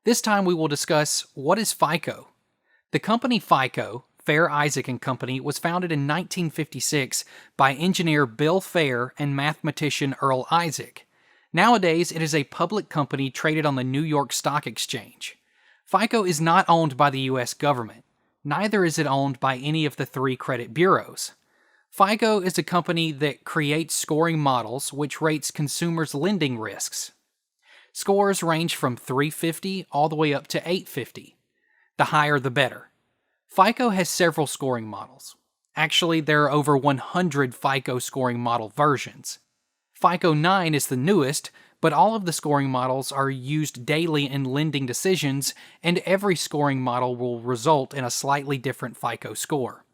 This time we will discuss what is FICO. The company FICO, Fair Isaac and Company, was founded in 1956 by engineer Bill Fair and mathematician Earl Isaac. Nowadays, it is a public company traded on the New York Stock Exchange. FICO is not owned by the U.S. government. Neither is it owned by any of the three credit bureaus. FICO is a company that creates scoring models which rates consumers' lending risks. Scores range from 350 all the way up to 850. The higher the better. FICO has several scoring models. Actually, there are over 100 FICO scoring model versions. FICO 9 is the newest, but all of the scoring models are used daily in lending decisions, and every scoring model will result in a slightly different FICO score.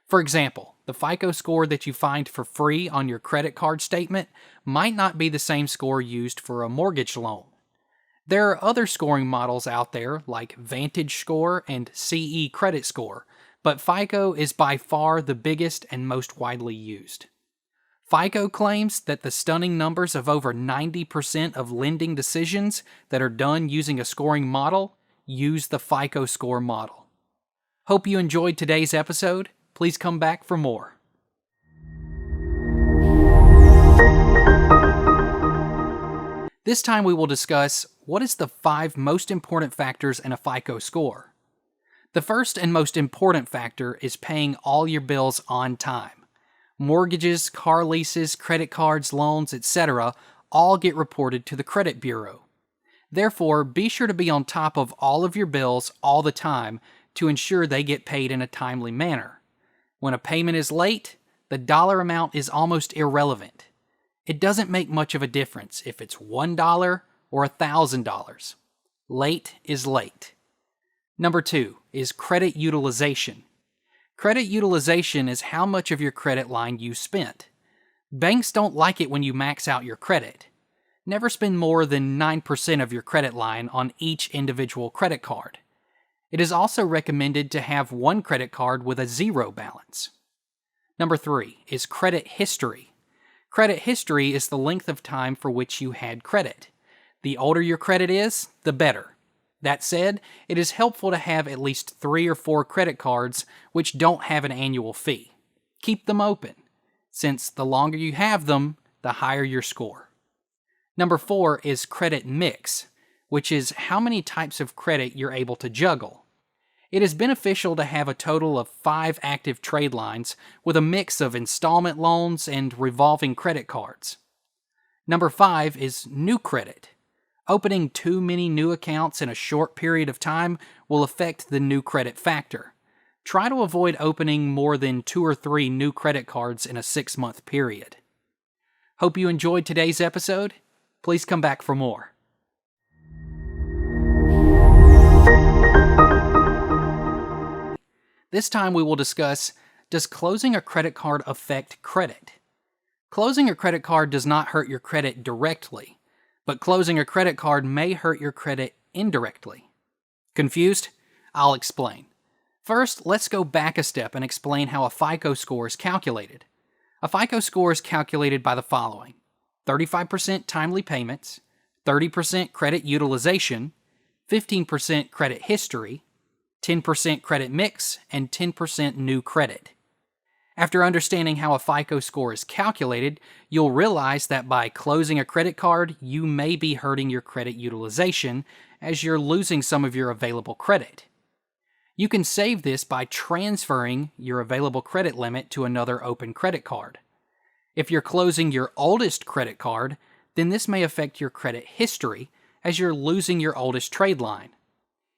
For example, the FICO score that you find for free on your credit card statement might not be the same score used for a mortgage loan. There are other scoring models out there like Vantage Score and CE Credit Score, but FICO is by far the biggest and most widely used. FICO claims that the stunning numbers of over 90% of lending decisions that are done using a scoring model use the FICO score model. Hope you enjoyed today's episode. Please come back for more. This time we will discuss what is the 5 most important factors in a FICO score. The first and most important factor is paying all your bills on time. Mortgages, car leases, credit cards, loans, etc. all get reported to the credit bureau. Therefore, be sure to be on top of all of your bills all the time to ensure they get paid in a timely manner. When a payment is late, the dollar amount is almost irrelevant. It doesn't make much of a difference if it's $1 or $1,000. Late is late. Number 2 is credit utilization. Credit utilization is how much of your credit line you spent. Banks don't like it when you max out your credit. Never spend more than 9% of your credit line on each individual credit card. It is also recommended to have one credit card with a zero balance. Number 3 is credit history. Credit history is the length of time for which you had credit. The older your credit is, the better. That said, it is helpful to have at least 3 or 4 credit cards which don't have an annual fee. Keep them open, since the longer you have them, the higher your score. Number 4 is credit mix, which is how many types of credit you're able to juggle. It is beneficial to have a total of 5 active trade lines with a mix of installment loans and revolving credit cards. Number 5 is new credit. Opening too many new accounts in a short period of time will affect the new credit factor. Try to avoid opening more than 2 or 3 new credit cards in a 6-month period. Hope you enjoyed today's episode. Please come back for more. This time we will discuss, does closing a credit card affect credit? Closing a credit card does not hurt your credit directly, but closing a credit card may hurt your credit indirectly. Confused? I'll explain. First, let's go back a step and explain how a FICO score is calculated. A FICO score is calculated by the following: 35% timely payments, 30% credit utilization, 15% credit history, 10% credit mix, and 10% new credit. After understanding how a FICO score is calculated, you'll realize that by closing a credit card, you may be hurting your credit utilization as you're losing some of your available credit. You can save this by transferring your available credit limit to another open credit card. If you're closing your oldest credit card, then this may affect your credit history as you're losing your oldest trade line.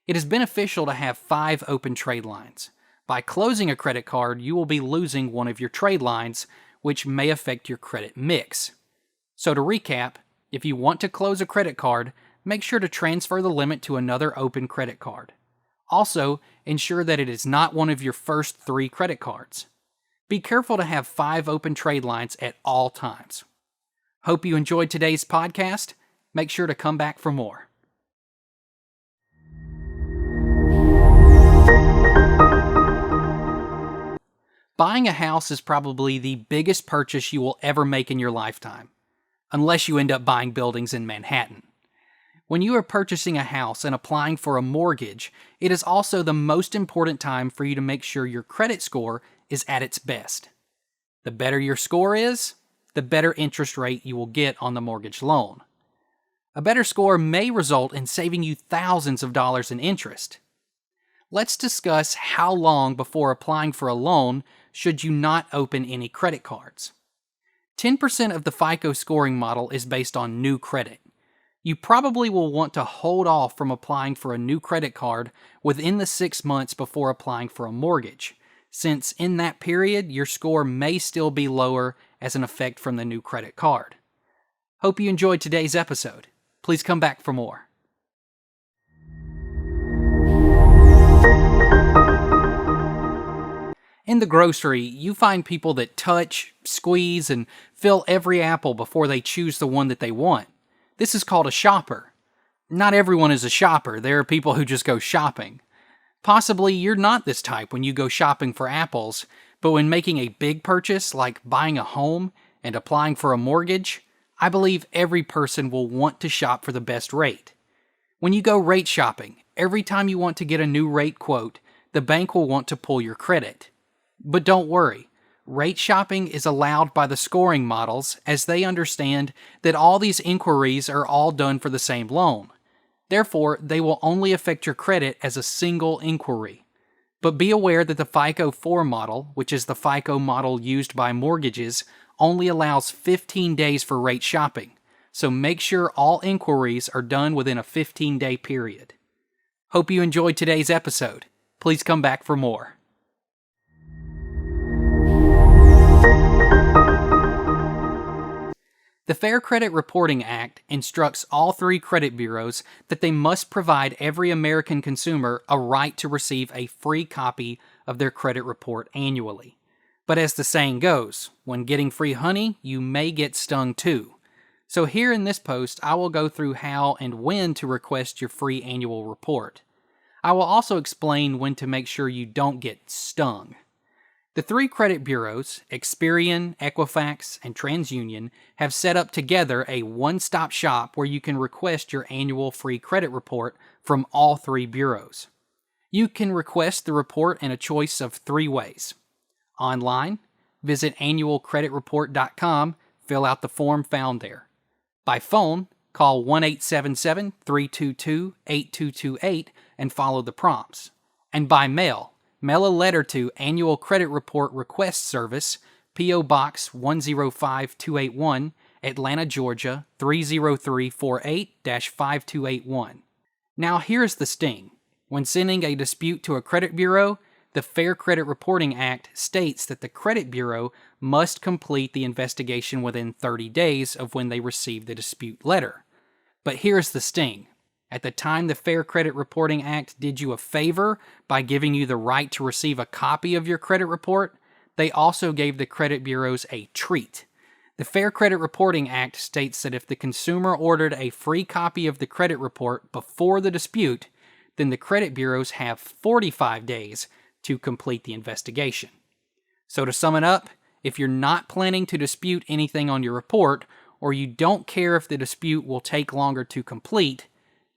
It is beneficial to have 5 open trade lines. By closing a credit card, you will be losing one of your trade lines, which may affect your credit mix. So to recap, if you want to close a credit card, make sure to transfer the limit to another open credit card. Also, ensure that it is not one of your first 3 credit cards. Be careful to have 5 open trade lines at all times. Hope you enjoyed today's podcast. Make sure to come back for more. Buying a house is probably the biggest purchase you will ever make in your lifetime, unless you end up buying buildings in Manhattan. When you are purchasing a house and applying for a mortgage, it is also the most important time for you to make sure your credit score is at its best. The better your score is, the better interest rate you will get on the mortgage loan. A better score may result in saving you thousands of dollars in interest. Let's discuss how long before applying for a loan should you not open any credit cards. 10% of the FICO scoring model is based on new credit. You probably will want to hold off from applying for a new credit card within the 6 months before applying for a mortgage, since in that period your score may still be lower as an effect from the new credit card. Hope you enjoyed today's episode. Please come back for more. In the grocery, you find people that touch, squeeze, and fill every apple before they choose the one that they want. This is called a shopper. Not everyone is a shopper. There are people who just go shopping. Possibly you're not this type when you go shopping for apples, but when making a big purchase like buying a home and applying for a mortgage, I believe every person will want to shop for the best rate. When you go rate shopping, every time you want to get a new rate quote, the bank will want to pull your credit. But don't worry. Rate shopping is allowed by the scoring models as they understand that all these inquiries are all done for the same loan. Therefore, they will only affect your credit as a single inquiry. But be aware that the FICO 4 model, which is the FICO model used by mortgages, only allows 15 days for rate shopping, so make sure all inquiries are done within a 15-day period. Hope you enjoyed today's episode. Please come back for more. The Fair Credit Reporting Act instructs all 3 credit bureaus that they must provide every American consumer a right to receive a free copy of their credit report annually. But as the saying goes, when getting free honey, you may get stung too. So here in this post, I will go through how and when to request your free annual report. I will also explain when to make sure you don't get stung. The 3 credit bureaus, Experian, Equifax, and TransUnion, have set up together a one-stop shop where you can request your annual free credit report from all 3 bureaus. You can request the report in a choice of 3 ways. Online, visit annualcreditreport.com, fill out the form found there. By phone, call 1-877-322-8228 and follow the prompts. And by mail, mail a letter to Annual Credit Report Request Service, P.O. Box 105281, Atlanta, Georgia 30348-5281. Now here's the sting. When sending a dispute to a credit bureau, the Fair Credit Reporting Act states that the credit bureau must complete the investigation within 30 days of when they receive the dispute letter. But here's the sting. At the time, the Fair Credit Reporting Act did you a favor by giving you the right to receive a copy of your credit report. They also gave the credit bureaus a treat. The Fair Credit Reporting Act states that if the consumer ordered a free copy of the credit report before the dispute, then the credit bureaus have 45 days to complete the investigation. So to sum it up, if you're not planning to dispute anything on your report, or you don't care if the dispute will take longer to complete,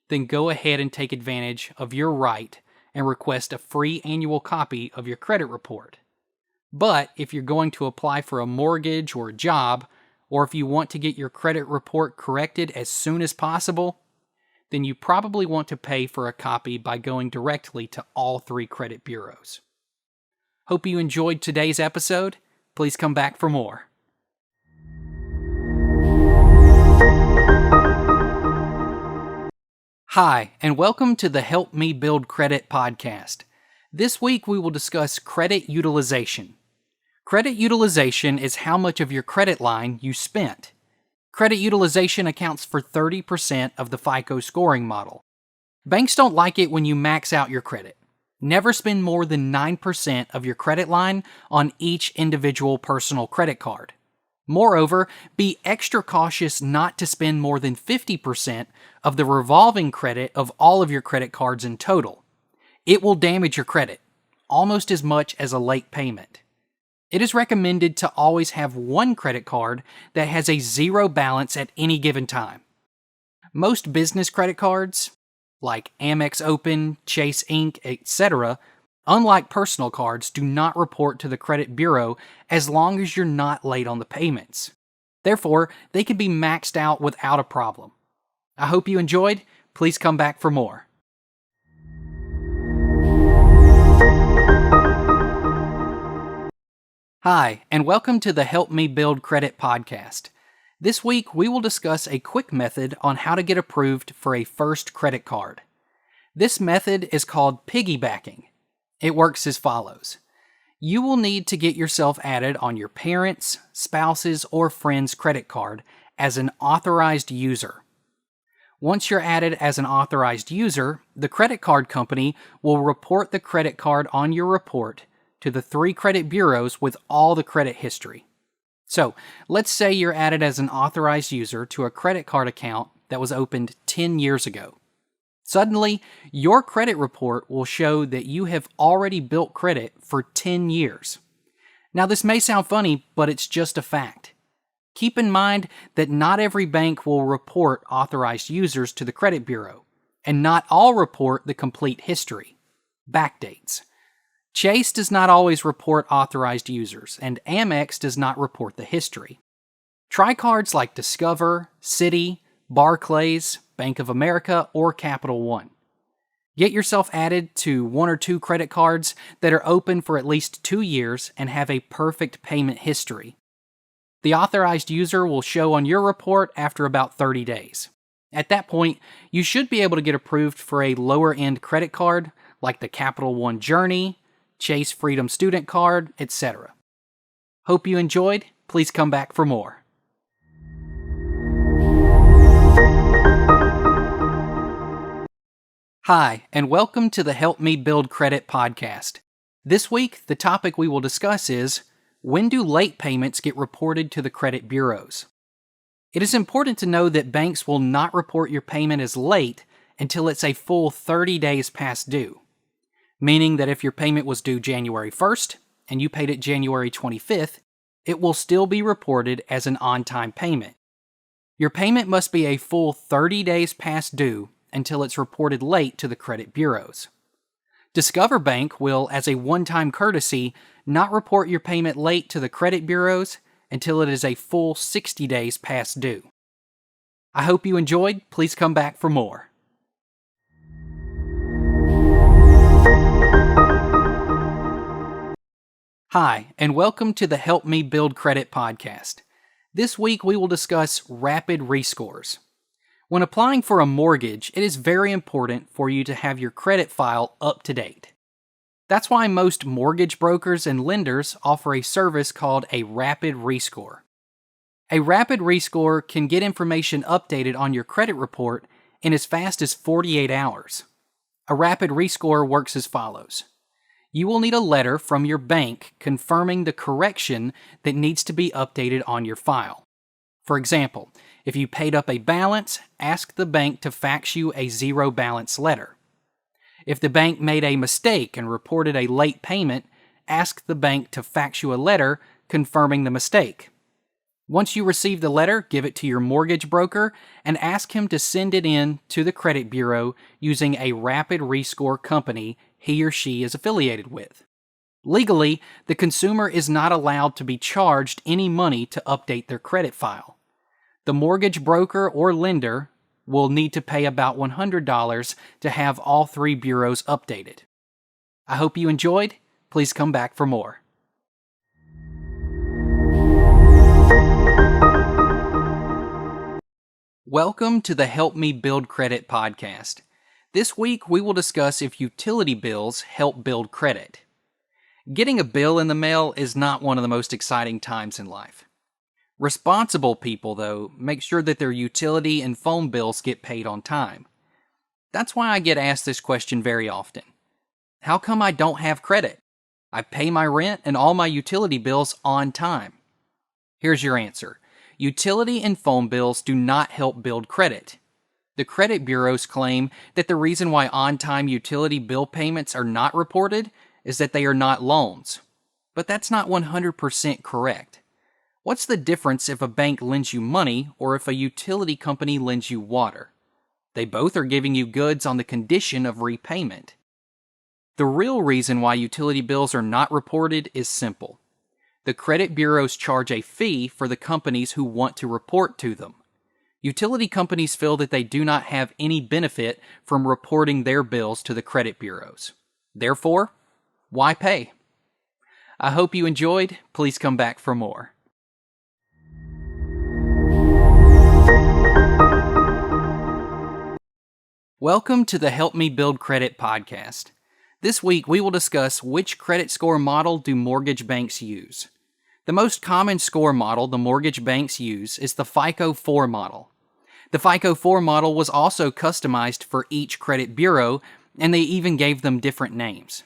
then go ahead and take advantage of your right and request a free annual copy of your credit report. But if you're going to apply for a mortgage or a job, or if you want to get your credit report corrected as soon as possible, then you probably want to pay for a copy by going directly to all 3 credit bureaus. Hope you enjoyed today's episode. Please come back for more. Hi, and welcome to the Help Me Build Credit podcast. This week we will discuss credit utilization. Credit utilization is how much of your credit line you spent. Credit utilization accounts for 30% of the FICO scoring model. Banks don't like it when you max out your credit. Never spend more than 9% of your credit line on each individual personal credit card. Moreover, be extra cautious not to spend more than 50% of the revolving credit of all of your credit cards in total. It will damage your credit, almost as much as a late payment. It is recommended to always have one credit card that has a 0 balance at any given time. Most business credit cards, like Amex Open, Chase Inc., etc., unlike personal cards, do not report to the credit bureau as long as you're not late on the payments. Therefore, they can be maxed out without a problem. I hope you enjoyed. Please come back for more. Hi, and welcome to the Help Me Build Credit podcast. This week, we will discuss a quick method on how to get approved for a first credit card. This method is called piggybacking. It works as follows. You will need to get yourself added on your parents', spouse's, or friend's credit card as an authorized user. Once you're added as an authorized user, the credit card company will report the credit card on your report to the 3 credit bureaus with all the credit history. So, let's say you're added as an authorized user to a credit card account that was opened 10 years ago. Suddenly, your credit report will show that you have already built credit for 10 years. Now, this may sound funny, but it's just a fact. Keep in mind that not every bank will report authorized users to the credit bureau, and not all report the complete history, backdates. Chase does not always report authorized users, and Amex does not report the history. Try cards like Discover, Citi, Barclays, Bank of America, or Capital One. Get yourself added to 1 or 2 credit cards that are open for at least 2 years and have a perfect payment history. The authorized user will show on your report after about 30 days. At that point, you should be able to get approved for a lower-end credit card like the Capital One Journey, Chase Freedom Student Card, etc. Hope you enjoyed. Please come back for more. Hi, and welcome to the Help Me Build Credit podcast. This week, the topic we will discuss is, when do late payments get reported to the credit bureaus? It is important to know that banks will not report your payment as late until it's a full 30 days past due. Meaning that if your payment was due January 1st and you paid it January 25th, it will still be reported as an on-time payment. Your payment must be a full 30 days past due until it's reported late to the credit bureaus. Discover Bank will, as a one-time courtesy, not report your payment late to the credit bureaus until it is a full 60 days past due. I hope you enjoyed. Please come back for more. Hi, and welcome to the Help Me Build Credit podcast. This week we will discuss rapid rescores. When applying for a mortgage, it is very important for you to have your credit file up to date. That's why most mortgage brokers and lenders offer a service called a rapid rescore. A rapid rescore can get information updated on your credit report in as fast as 48 hours. A rapid rescore works as follows. You will need a letter from your bank confirming the correction that needs to be updated on your file. For example, if you paid up a balance, ask the bank to fax you a zero balance letter. If the bank made a mistake and reported a late payment, ask the bank to fax you a letter confirming the mistake. Once you receive the letter, give it to your mortgage broker and ask him to send it in to the credit bureau using a rapid rescore company he or she is affiliated with. Legally, the consumer is not allowed to be charged any money to update their credit file. The mortgage broker or lender will need to pay about $100 to have all 3 bureaus updated. I hope you enjoyed. Please come back for more. Welcome to the Help Me Build Credit podcast. This week we will discuss if utility bills help build credit. Getting a bill in the mail is not one of the most exciting times in life. Responsible people, though, make sure that their utility and phone bills get paid on time. That's why I get asked this question very often. How come I don't have credit? I pay my rent and all my utility bills on time. Here's your answer. Utility and phone bills do not help build credit. The credit bureaus claim that the reason why on-time utility bill payments are not reported is that they are not loans. But that's not 100% correct. What's the difference if a bank lends you money or if a utility company lends you water? They both are giving you goods on the condition of repayment. The real reason why utility bills are not reported is simple. The credit bureaus charge a fee for the companies who want to report to them. Utility companies feel that they do not have any benefit from reporting their bills to the credit bureaus. Therefore, why pay? I hope you enjoyed. Please come back for more. Welcome to the Help Me Build Credit podcast. This week we will discuss which credit score model do mortgage banks use. The most common score model the mortgage banks use is the FICO 4 model. The FICO 4 model was also customized for each credit bureau, and they even gave them different names.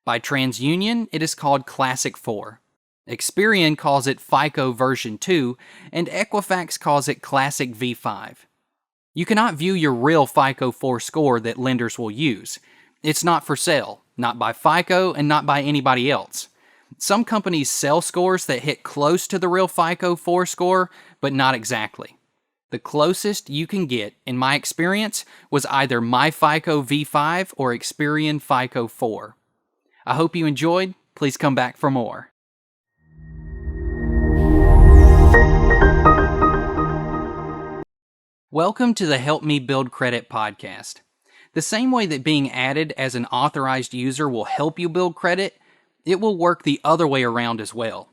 By TransUnion, it is called Classic 4. Experian calls it FICO version 2, and Equifax calls it Classic V5. You cannot view your real FICO 4 score that lenders will use. It's not for sale, not by FICO and not by anybody else. Some companies sell scores that hit close to the real FICO 4 score, but not exactly. The closest you can get, in my experience, was either my FICO V5 or Experian FICO 4. I hope you enjoyed. Please come back for more. Welcome to the Help Me Build Credit podcast. The same way that being added as an authorized user will help you build credit, it will work the other way around as well.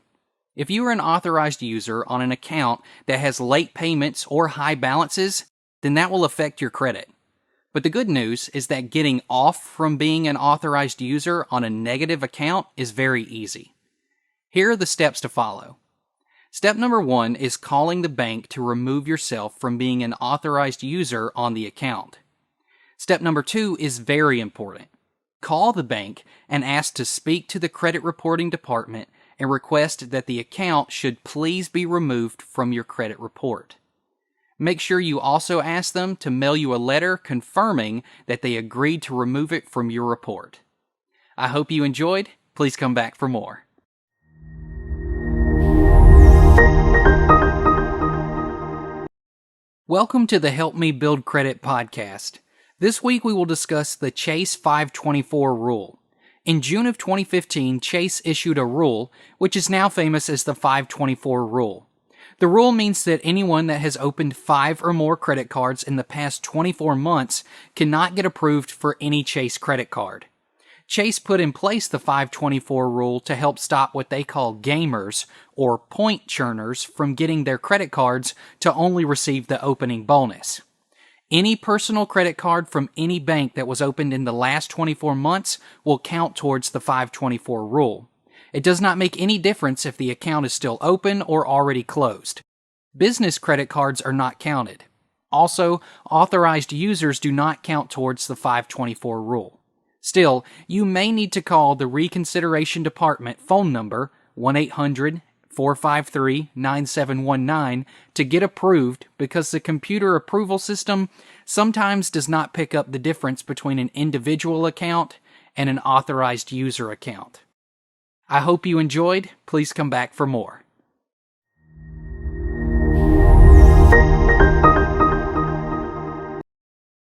If you are an authorized user on an account that has late payments or high balances, then that will affect your credit. But the good news is that getting off from being an authorized user on a negative account is very easy. Here are the steps to follow. Step number 1 is calling the bank to remove yourself from being an authorized user on the account. Step number 2 is very important. Call the bank and ask to speak to the credit reporting department and request that the account should please be removed from your credit report. Make sure you also ask them to mail you a letter confirming that they agreed to remove it from your report. I hope you enjoyed. Please come back for more. Welcome to the Help Me Build Credit podcast. This week we will discuss the Chase 524 rule. In June of 2015, Chase issued a rule, which is now famous as the 524 rule. The rule means that anyone that has opened 5 or more credit cards in the past 24 months cannot get approved for any Chase credit card. Chase put in place the 524 rule to help stop what they call gamers, or point churners, from getting their credit cards to only receive the opening bonus. Any personal credit card from any bank that was opened in the last 24 months will count towards the 524 rule. It does not make any difference if the account is still open or already closed. Business credit cards are not counted. Also, authorized users do not count towards the 524 rule. Still, you may need to call the Reconsideration Department phone number 1-800-453-9719 to get approved, because the computer approval system sometimes does not pick up the difference between an individual account and an authorized user account. I hope you enjoyed. Please come back for more.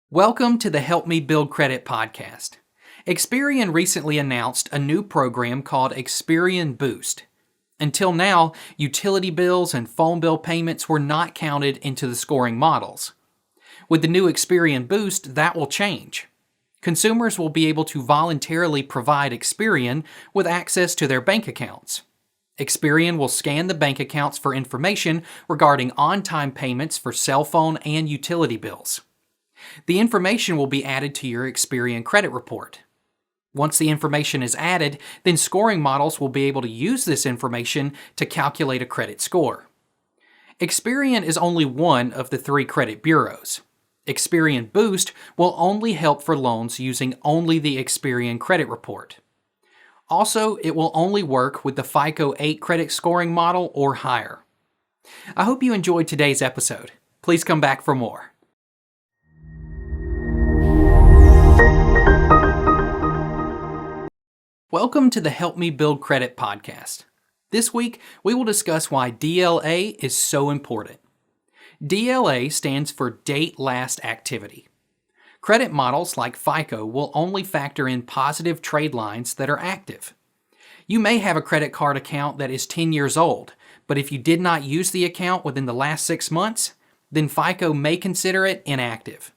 Welcome to the Help Me Build Credit podcast. Experian recently announced a new program called Experian Boost. Until now, utility bills and phone bill payments were not counted into the scoring models. With the new Experian Boost, that will change. Consumers will be able to voluntarily provide Experian with access to their bank accounts. Experian will scan the bank accounts for information regarding on-time payments for cell phone and utility bills. The information will be added to your Experian credit report. Once the information is added, then scoring models will be able to use this information to calculate a credit score. Experian is only one of the 3 credit bureaus. Experian Boost will only help for loans using only the Experian credit report. Also, it will only work with the FICO 8 credit scoring model or higher. I hope you enjoyed today's episode. Please come back for more. Welcome to the Help Me Build Credit podcast. This week, we will discuss why DLA is so important. DLA stands for Date Last Activity. Credit models like FICO will only factor in positive trade lines that are active. You may have a credit card account that is 10 years old, but if you did not use the account within the last 6 months, then FICO may consider it inactive.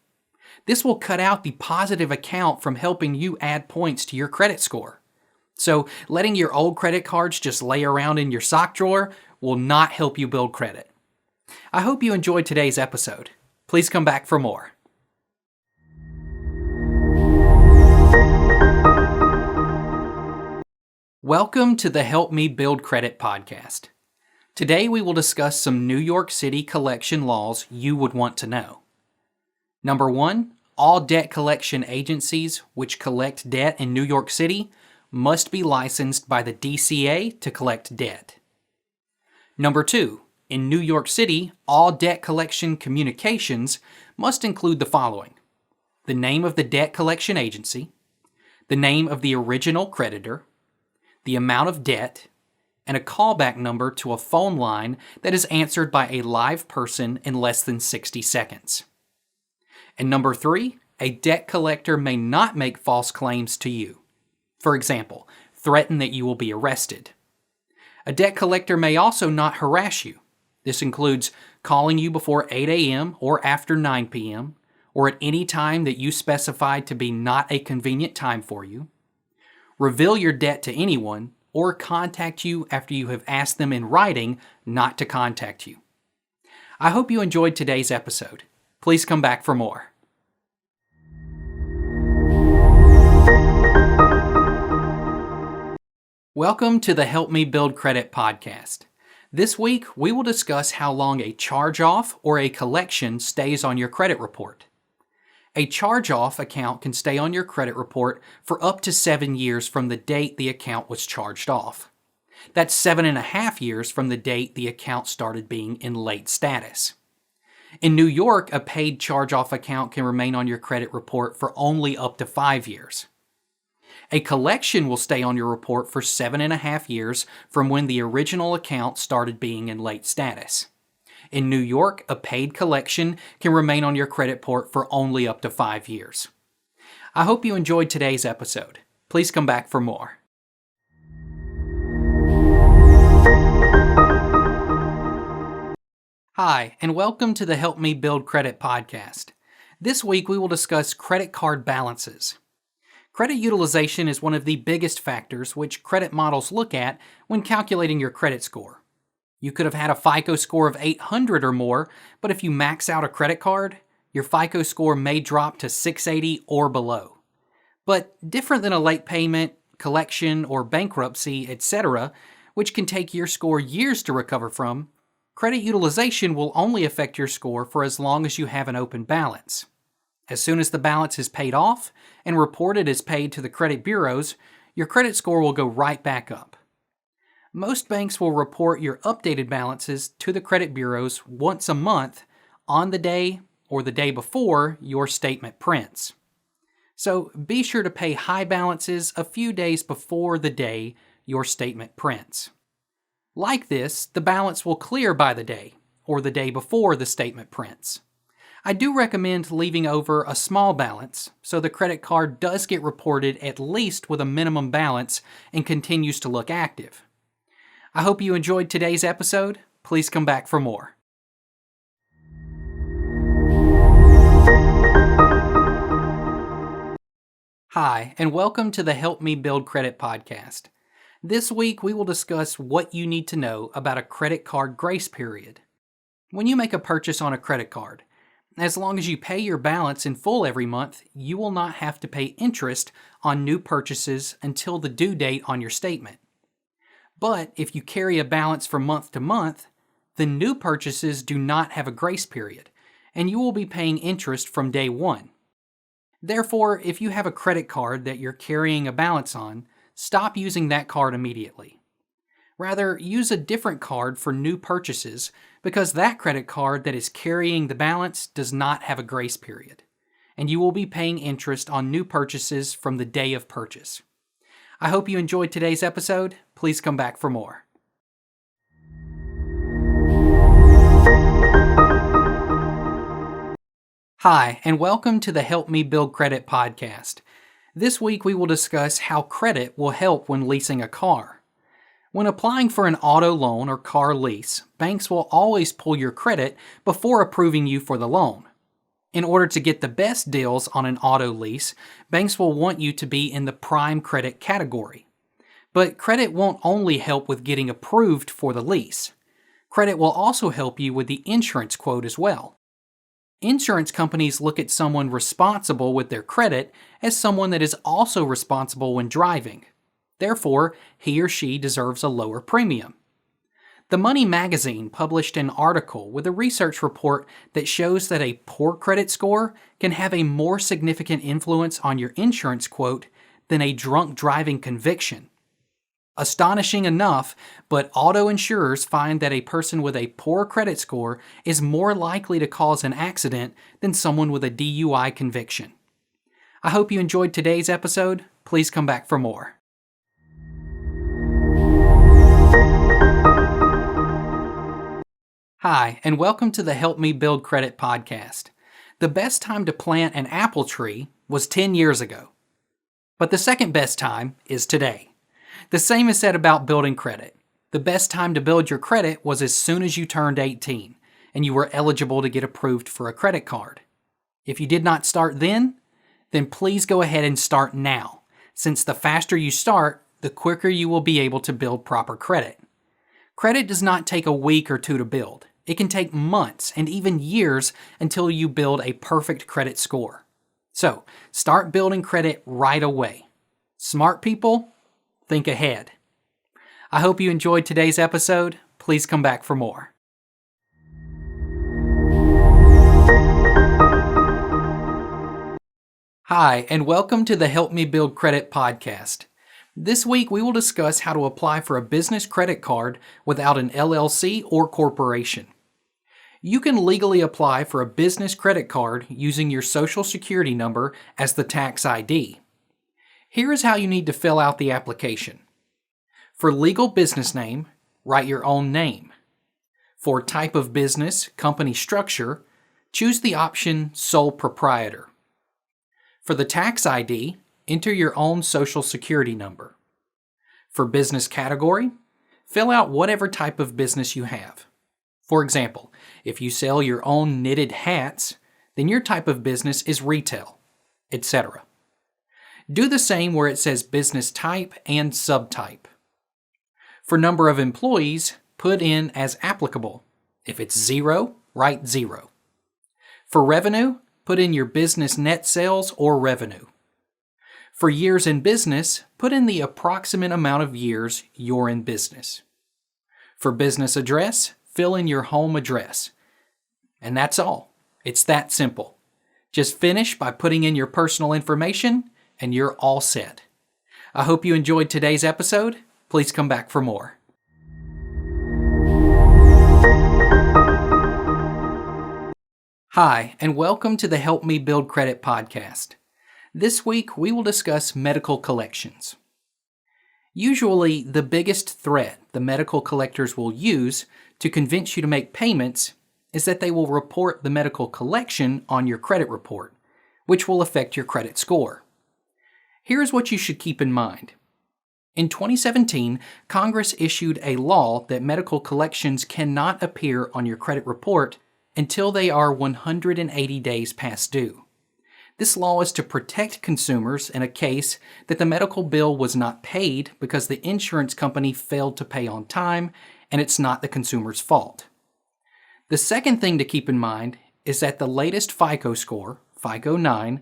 This will cut out the positive account from helping you add points to your credit score. So, letting your old credit cards just lay around in your sock drawer will not help you build credit. I hope you enjoyed today's episode. Please come back for more. Welcome to the Help Me Build Credit podcast. Today we will discuss some New York City collection laws you would want to know. Number 1, all debt collection agencies which collect debt in New York City must be licensed by the DCA to collect debt. Number 2, in New York City, all debt collection communications must include the following: the name of the debt collection agency, the name of the original creditor, the amount of debt, and a callback number to a phone line that is answered by a live person in less than 60 seconds. And number 3, a debt collector may not make false claims to you. For example, threaten that you will be arrested. A debt collector may also not harass you. This includes calling you before 8 a.m. or after 9 p.m., or at any time that you specified to be not a convenient time for you, reveal your debt to anyone, or contact you after you have asked them in writing not to contact you. I hope you enjoyed today's episode. Please come back for more. Welcome to the Help Me Build Credit podcast. This week, we will discuss how long a charge-off or a collection stays on your credit report. A charge-off account can stay on your credit report for up to 7 years from the date the account was charged off. That's 7.5 years from the date the account started being in late status. In New York, a paid charge-off account can remain on your credit report for only up to 5 years. A collection will stay on your report for 7.5 years from when the original account started being in late status. In New York, a paid collection can remain on your credit report for only up to 5 years. I hope you enjoyed today's episode. Please come back for more. Hi, and welcome to the Help Me Build Credit podcast. This week we will discuss credit card balances. Credit utilization is one of the biggest factors which credit models look at when calculating your credit score. You could have had a FICO score of 800 or more, but if you max out a credit card, your FICO score may drop to 680 or below. But different than a late payment, collection, or bankruptcy, etc., which can take your score years to recover from, credit utilization will only affect your score for as long as you have an open balance. As soon as the balance is paid off and reported as paid to the credit bureaus, your credit score will go right back up. Most banks will report your updated balances to the credit bureaus once a month on the day or the day before your statement prints. So be sure to pay high balances a few days before the day your statement prints. Like this, the balance will clear by the day or the day before the statement prints. I do recommend leaving over a small balance so the credit card does get reported at least with a minimum balance and continues to look active. I hope you enjoyed today's episode. Please come back for more. Hi, and welcome to the Help Me Build Credit podcast. This week, we will discuss what you need to know about a credit card grace period. When you make a purchase on a credit card, as long as you pay your balance in full every month, you will not have to pay interest on new purchases until the due date on your statement. But if you carry a balance from month to month, the new purchases do not have a grace period, and you will be paying interest from day one. Therefore, if you have a credit card that you're carrying a balance on, stop using that card immediately. Rather, use a different card for new purchases because that credit card that is carrying the balance does not have a grace period, and you will be paying interest on new purchases from the day of purchase. I hope you enjoyed today's episode. Please come back for more. Hi, and welcome to the Help Me Build Credit podcast. This week we will discuss how credit will help when leasing a car. When applying for an auto loan or car lease, banks will always pull your credit before approving you for the loan. In order to get the best deals on an auto lease, banks will want you to be in the prime credit category. But credit won't only help with getting approved for the lease. Credit will also help you with the insurance quote as well. Insurance companies look at someone responsible with their credit as someone that is also responsible when driving. Therefore, he or she deserves a lower premium. The Money magazine published an article with a research report that shows that a poor credit score can have a more significant influence on your insurance quote than a drunk driving conviction. Astonishing enough, but auto insurers find that a person with a poor credit score is more likely to cause an accident than someone with a DUI conviction. I hope you enjoyed today's episode. Please come back for more. Hi, and welcome to the Help Me Build Credit podcast. The best time to plant an apple tree was 10 years ago, but the second best time is today. The same is said about building credit. The best time to build your credit was as soon as you turned 18 and you were eligible to get approved for a credit card. If you did not start then please go ahead and start now, since the faster you start, the quicker you will be able to build proper credit. Credit does not take a week or two to build. It can take months and even years until you build a perfect credit score. So, start building credit right away. Smart people, think ahead. I hope you enjoyed today's episode. Please come back for more. Hi, and welcome to the Help Me Build Credit podcast. This week we will discuss how to apply for a business credit card without an LLC or corporation. You can legally apply for a business credit card using your Social Security number as the tax ID. Here is how you need to fill out the application. For legal business name, write your own name. For type of business, company structure, choose the option Sole Proprietor. For the tax ID, enter your own Social Security number. For business category, fill out whatever type of business you have. For example, if you sell your own knitted hats, then your type of business is retail, etc. Do the same where it says business type and subtype. For number of employees, put in as applicable. If it's 0, write 0. For revenue, put in your business net sales or revenue. For years in business, put in the approximate amount of years you're in business. For business address, fill in your home address. And that's all. It's that simple. Just finish by putting in your personal information and you're all set. I hope you enjoyed today's episode. Please come back for more. Hi, and welcome to the Help Me Build Credit podcast. This week we will discuss medical collections. Usually, the biggest threat the medical collectors will use to convince you to make payments is that they will report the medical collection on your credit report, which will affect your credit score. Here's what you should keep in mind. In 2017, Congress issued a law that medical collections cannot appear on your credit report until they are 180 days past due. This law is to protect consumers in a case that the medical bill was not paid because the insurance company failed to pay on time and it's not the consumer's fault. The second thing to keep in mind is that the latest FICO score, FICO 9,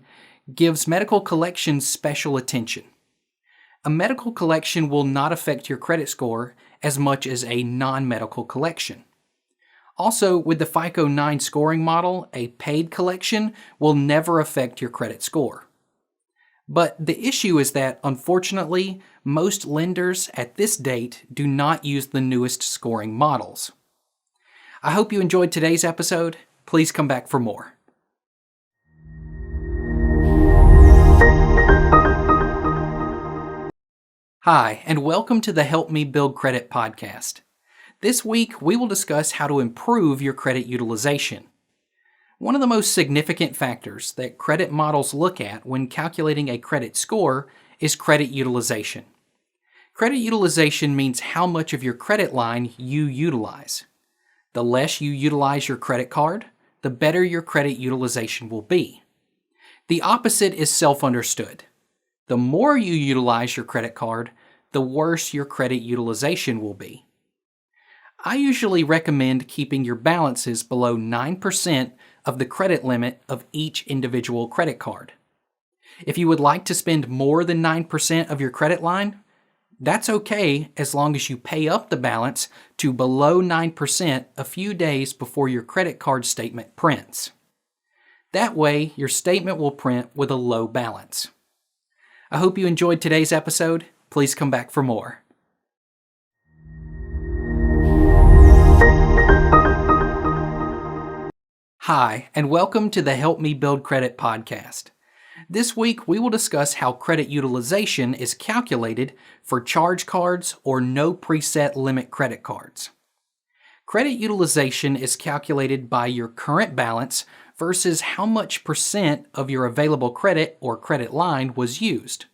gives medical collections special attention. A medical collection will not affect your credit score as much as a non-medical collection. Also, with the FICO 9 scoring model, a paid collection will never affect your credit score. But the issue is that, unfortunately, most lenders at this date do not use the newest scoring models. I hope you enjoyed today's episode. Please come back for more. Hi, and welcome to the Help Me Build Credit podcast. This week, we will discuss how to improve your credit utilization. One of the most significant factors that credit models look at when calculating a credit score is credit utilization. Credit utilization means how much of your credit line you utilize. The less you utilize your credit card, the better your credit utilization will be. The opposite is self-understood. The more you utilize your credit card, the worse your credit utilization will be. I usually recommend keeping your balances below 9% of the credit limit of each individual credit card. If you would like to spend more than 9% of your credit line, that's okay as long as you pay up the balance to below 9% a few days before your credit card statement prints. That way, your statement will print with a low balance. I hope you enjoyed today's episode. Please come back for more. Hi, and welcome to the Help Me Build Credit podcast. This week, we will discuss how credit utilization is calculated for charge cards or no preset limit credit cards. Credit utilization is calculated by your current balance versus how much percent of your available credit or credit line was used.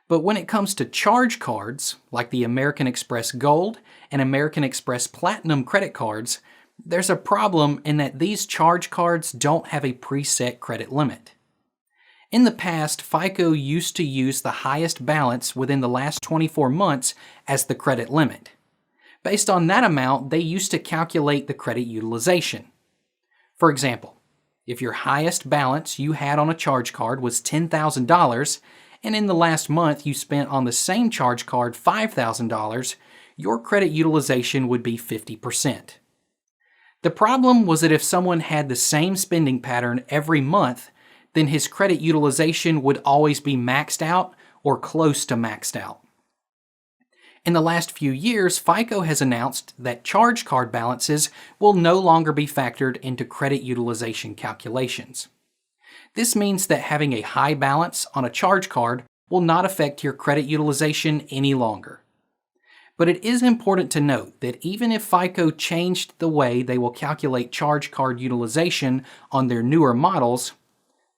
But when it comes to charge cards, like the American Express Gold and American Express Platinum credit cards, there's a problem in that these charge cards don't have a preset credit limit. In the past, FICO used to use the highest balance within the last 24 months as the credit limit. Based on that amount, they used to calculate the credit utilization. For example, if your highest balance you had on a charge card was $10,000, and in the last month you spent on the same charge card $5,000, your credit utilization would be 50%. The problem was that if someone had the same spending pattern every month, then his credit utilization would always be maxed out or close to maxed out. In the last few years, FICO has announced that charge card balances will no longer be factored into credit utilization calculations. This means that having a high balance on a charge card will not affect your credit utilization any longer. But it is important to note that even if FICO changed the way they will calculate charge card utilization on their newer models,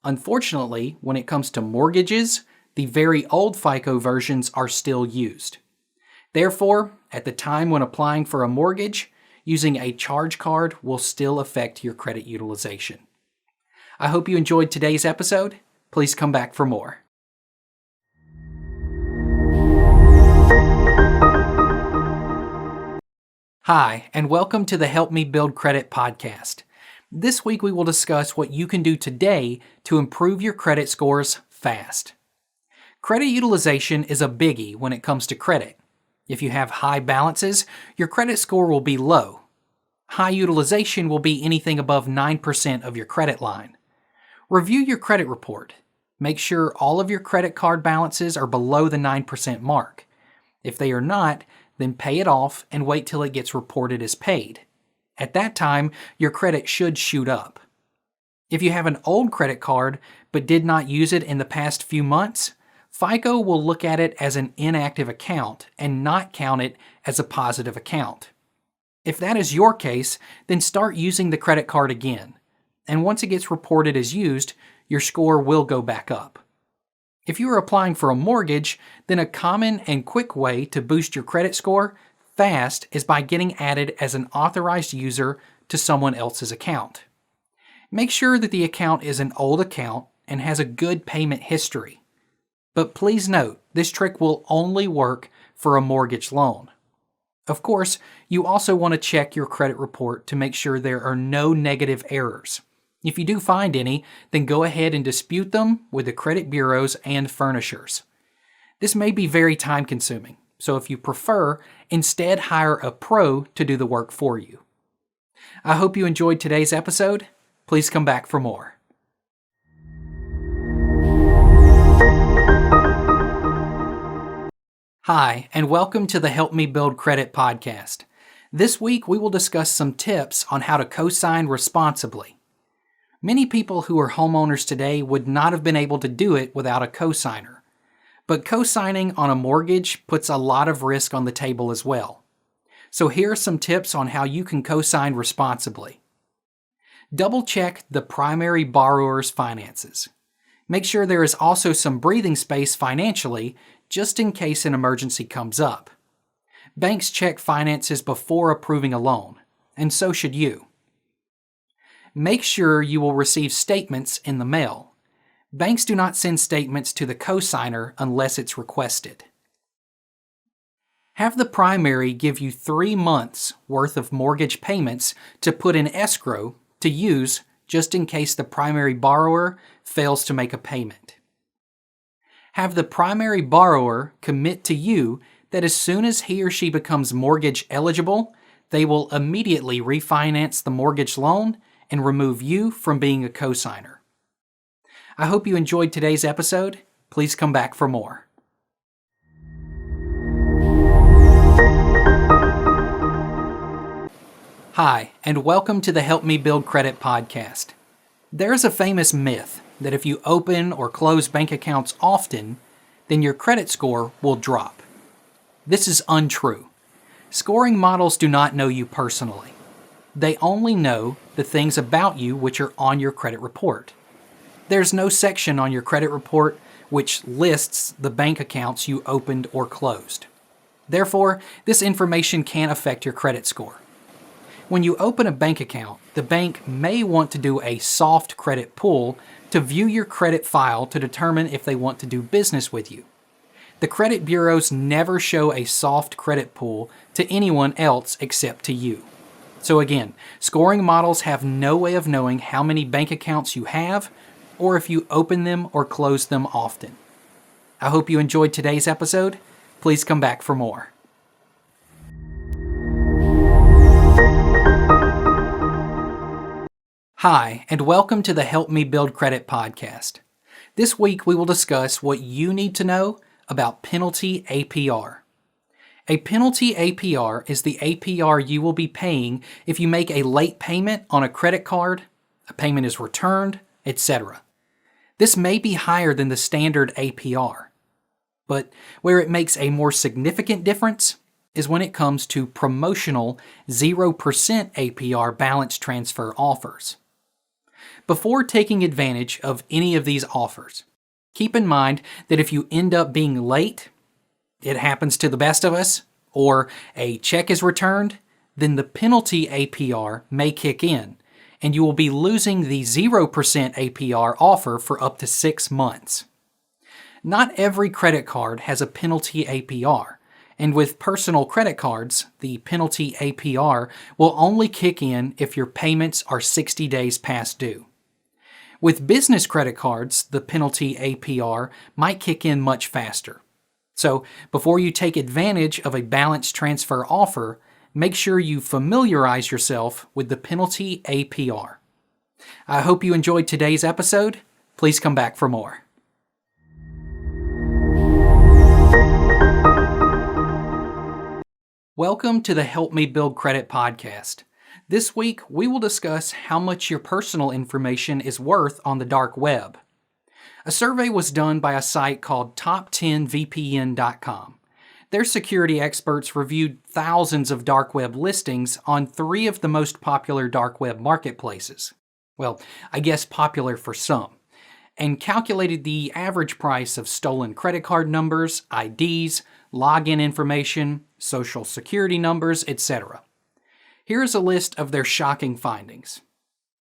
unfortunately, when it comes to mortgages, the very old FICO versions are still used. Therefore, at the time when applying for a mortgage, using a charge card will still affect your credit utilization. I hope you enjoyed today's episode. Please come back for more. Hi, and welcome to the Help Me Build Credit podcast. This week we will discuss what you can do today to improve your credit scores fast. Credit utilization is a biggie when it comes to credit. If you have high balances, your credit score will be low. High utilization will be anything above 9% of your credit line. Review your credit report. Make sure all of your credit card balances are below the 9% mark. If they are not, then pay it off and wait till it gets reported as paid. At that time, your credit should shoot up. If you have an old credit card but did not use it in the past few months, FICO will look at it as an inactive account and not count it as a positive account. If that is your case, then start using the credit card again. And once it gets reported as used, your score will go back up. If you are applying for a mortgage, then a common and quick way to boost your credit score fast is by getting added as an authorized user to someone else's account. Make sure that the account is an old account and has a good payment history. But please note, this trick will only work for a mortgage loan. Of course, you also want to check your credit report to make sure there are no negative errors. If you do find any, then go ahead and dispute them with the credit bureaus and furnishers. This may be very time-consuming, so if you prefer, instead hire a pro to do the work for you. I hope you enjoyed today's episode. Please come back for more. Hi, and welcome to the Help Me Build Credit podcast. This week, we will discuss some tips on how to co-sign responsibly. Many people who are homeowners today would not have been able to do it without a cosigner. But co-signing on a mortgage puts a lot of risk on the table as well. So here are some tips on how you can co-sign responsibly. Double check the primary borrower's finances. Make sure there is also some breathing space financially, just in case an emergency comes up. Banks check finances before approving a loan, and so should you. Make sure you will receive statements in the mail. Banks do not send statements to the cosigner unless it's requested. Have the primary give you 3 months' worth of mortgage payments to put in escrow to use just in case the primary borrower fails to make a payment. Have the primary borrower commit to you that as soon as he or she becomes mortgage eligible, they will immediately refinance the mortgage loan and remove you from being a cosigner. I hope you enjoyed today's episode. Please come back for more. Hi, and welcome to the Help Me Build Credit podcast. There's a famous myth that if you open or close bank accounts often, then your credit score will drop. This is untrue. Scoring models do not know you personally. They only know the things about you which are on your credit report. There's no section on your credit report which lists the bank accounts you opened or closed. Therefore, this information can't affect your credit score. When you open a bank account, the bank may want to do a soft credit pull to view your credit file to determine if they want to do business with you. The credit bureaus never show a soft credit pull to anyone else except to you. So again, scoring models have no way of knowing how many bank accounts you have or if you open them or close them often. I hope you enjoyed today's episode. Please come back for more. Hi, and welcome to the Help Me Build Credit podcast. This week we will discuss what you need to know about penalty APR. A penalty APR is the APR you will be paying if you make a late payment on a credit card, a payment is returned, etc. This may be higher than the standard APR, but where it makes a more significant difference is when it comes to promotional 0% APR balance transfer offers. Before taking advantage of any of these offers, keep in mind that if you end up being late, it happens to the best of us, or a check is returned, then the penalty APR may kick in, and you will be losing the 0% APR offer for up to 6 months. Not every credit card has a penalty APR, and with personal credit cards, the penalty APR will only kick in if your payments are 60 days past due. With business credit cards, the penalty APR might kick in much faster. So, before you take advantage of a balance transfer offer, make sure you familiarize yourself with the penalty APR. I hope you enjoyed today's episode. Please come back for more. Welcome to the Help Me Build Credit podcast. This week, we will discuss how much your personal information is worth on the dark web. A survey was done by a site called top10vpn.com. Their security experts reviewed thousands of dark web listings on 3 of the most popular dark web marketplaces. Well, I guess popular for some. And calculated the average price of stolen credit card numbers, IDs, login information, social security numbers, etc. Here is a list of their shocking findings.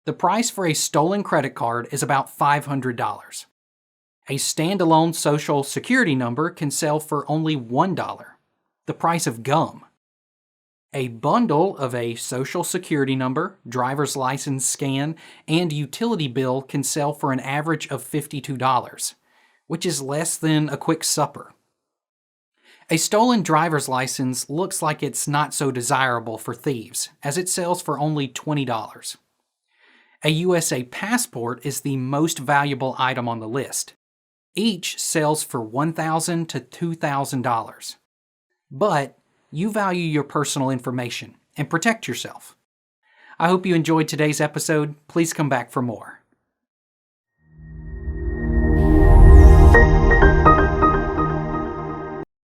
The price for a stolen credit card is about $500. A standalone social security number can sell for only $1, the price of gum. A bundle of a social security number, driver's license scan, and utility bill can sell for an average of $52, which is less than a quick supper. A stolen driver's license looks like it's not so desirable for thieves, as it sells for only $20. A USA passport is the most valuable item on the list. Each sells for $1,000 to $2,000. But you value your personal information and protect yourself. I hope you enjoyed today's episode. Please come back for more.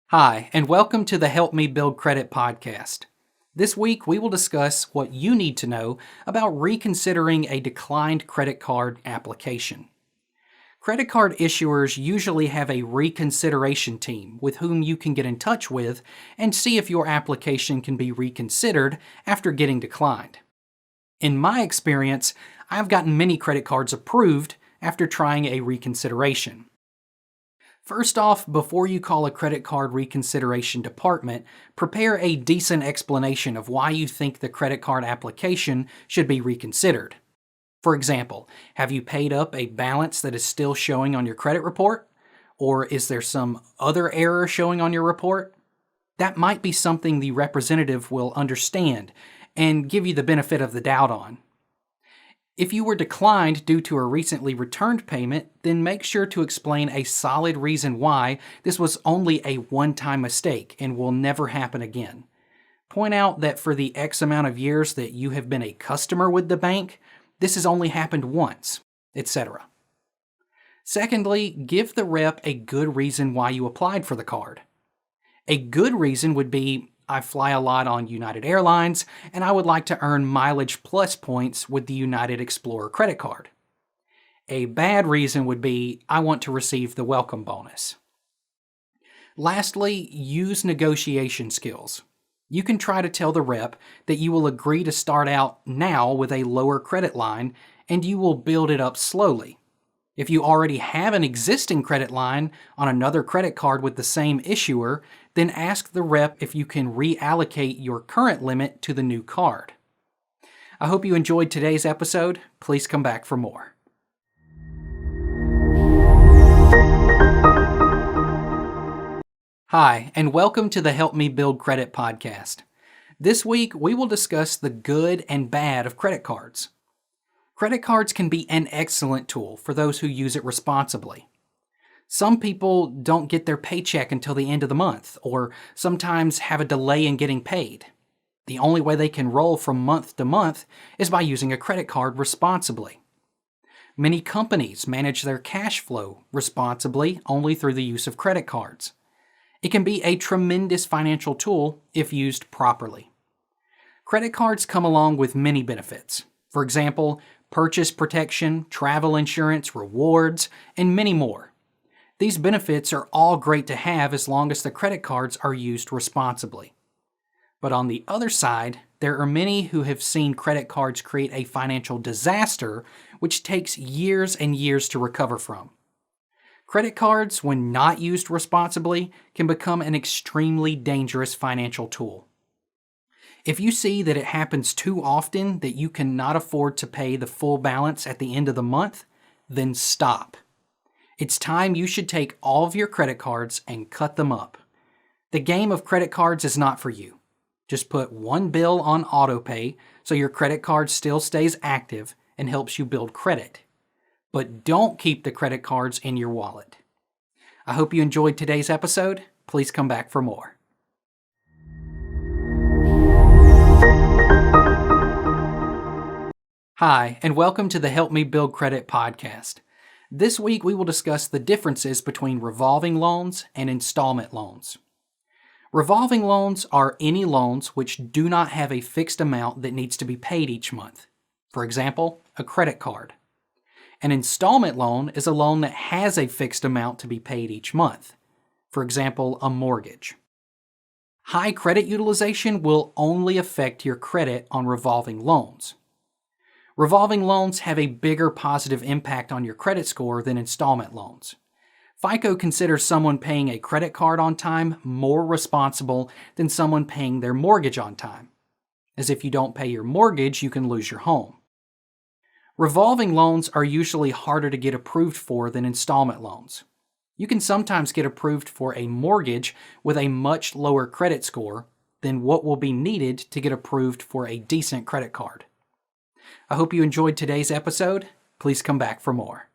Hi, and welcome to the Help Me Build Credit podcast. This week, we will discuss what you need to know about reconsidering a declined credit card application. Credit card issuers usually have a reconsideration team with whom you can get in touch with and see if your application can be reconsidered after getting declined. In my experience, I've gotten many credit cards approved after trying a reconsideration. First off, before you call a credit card reconsideration department, prepare a decent explanation of why you think the credit card application should be reconsidered. For example, have you paid up a balance that is still showing on your credit report? Or is there some other error showing on your report? That might be something the representative will understand and give you the benefit of the doubt on. If you were declined due to a recently returned payment, then make sure to explain a solid reason why this was only a one-time mistake and will never happen again. Point out that for the X amount of years that you have been a customer with the bank, this has only happened once, etc. Secondly, give the rep a good reason why you applied for the card. A good reason would be, I fly a lot on United Airlines, and I would like to earn mileage plus points with the United Explorer credit card. A bad reason would be, I want to receive the welcome bonus. Lastly, use negotiation skills. You can try to tell the rep that you will agree to start out now with a lower credit line, and you will build it up slowly. If you already have an existing credit line on another credit card with the same issuer, then ask the rep if you can reallocate your current limit to the new card. I hope you enjoyed today's episode. Please come back for more. Hi, and welcome to the Help Me Build Credit podcast. This week, we will discuss the good and bad of credit cards. Credit cards can be an excellent tool for those who use it responsibly. Some people don't get their paycheck until the end of the month, or sometimes have a delay in getting paid. The only way they can roll from month to month is by using a credit card responsibly. Many companies manage their cash flow responsibly only through the use of credit cards. It can be a tremendous financial tool if used properly. Credit cards come along with many benefits. For example, purchase protection, travel insurance, rewards, and many more. These benefits are all great to have as long as the credit cards are used responsibly. But on the other side, there are many who have seen credit cards create a financial disaster which takes years and years to recover from. Credit cards, when not used responsibly, can become an extremely dangerous financial tool. If you see that it happens too often that you cannot afford to pay the full balance at the end of the month, then stop. It's time you should take all of your credit cards and cut them up. The game of credit cards is not for you. Just put one bill on autopay so your credit card still stays active and helps you build credit. But don't keep the credit cards in your wallet. I hope you enjoyed today's episode. Please come back for more. Hi, and welcome to the Help Me Build Credit podcast. This week we will discuss the differences between revolving loans and installment loans. Revolving loans are any loans which do not have a fixed amount that needs to be paid each month. For example, a credit card. An installment loan is a loan that has a fixed amount to be paid each month. For example, a mortgage. High credit utilization will only affect your credit on revolving loans. Revolving loans have a bigger positive impact on your credit score than installment loans. FICO considers someone paying a credit card on time more responsible than someone paying their mortgage on time, as if you don't pay your mortgage, you can lose your home. Revolving loans are usually harder to get approved for than installment loans. You can sometimes get approved for a mortgage with a much lower credit score than what will be needed to get approved for a decent credit card. I hope you enjoyed today's episode. Please come back for more.